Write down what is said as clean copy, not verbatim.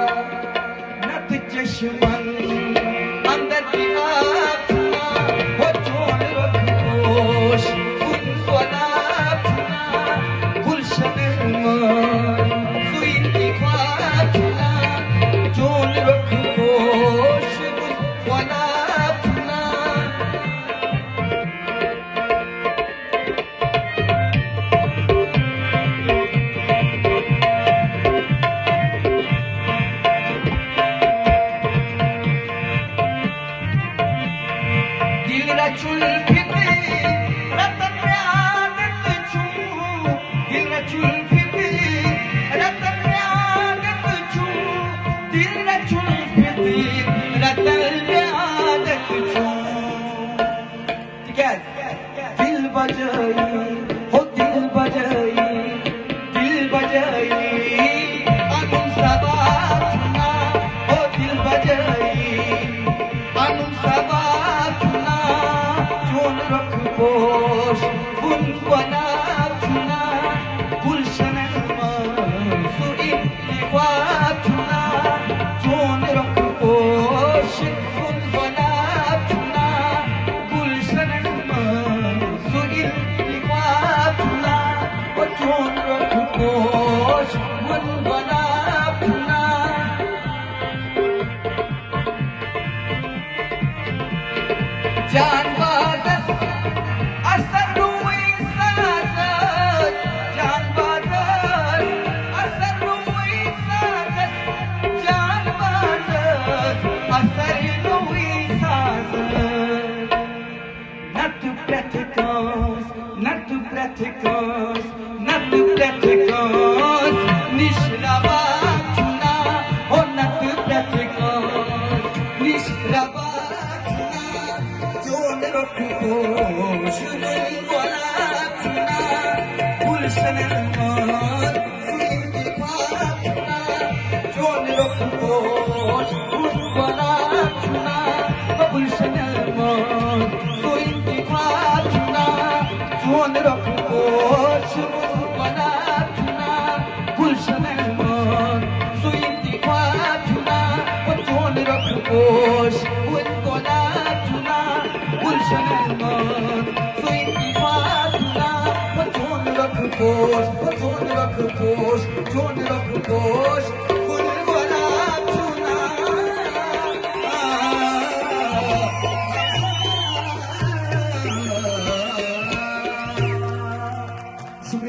नथ चश्मन अंदर की आँखना हो जोन रखोश उनको नाथना गुलशन सुईन की ख्वाथना जोन रखोश उनको नाथना चुल फिते रतन आदत छू दिल चुल फिते रतन आदत छू दिल चुल फिते रतन आदत छू ठीक है दिल बजाई हो दिल बजाई अनुन सबातना हो दिल बजाई अनुन सबातना जोन रखोश उनको नाथना गुलशन सुईन की ख्वाथना जोन रखोश उनको नाथना गुलशन सुईन की ख्वाथना जोन रखोश उनको नाथना जानबाज़ असर रुई साज़त जानबाज़ असर रुई साज़त जानबाज़ असर रुई साज़त नत प्रथकोस निश्रबाचना हो नत प्रथकोस निश्रबाचना जोन रखोश उनको नाथना गुलशन सुईन की ख्वाथना जोन रखोश उनको नाथना गुलशन सुईन की ख्वाथना जोन रखोश उनको नाथना गुलशन सुईन की ख्वाथना जोन रखोश उनको नाथना गुलशन सुईन की ख्वाथना जोन रखोश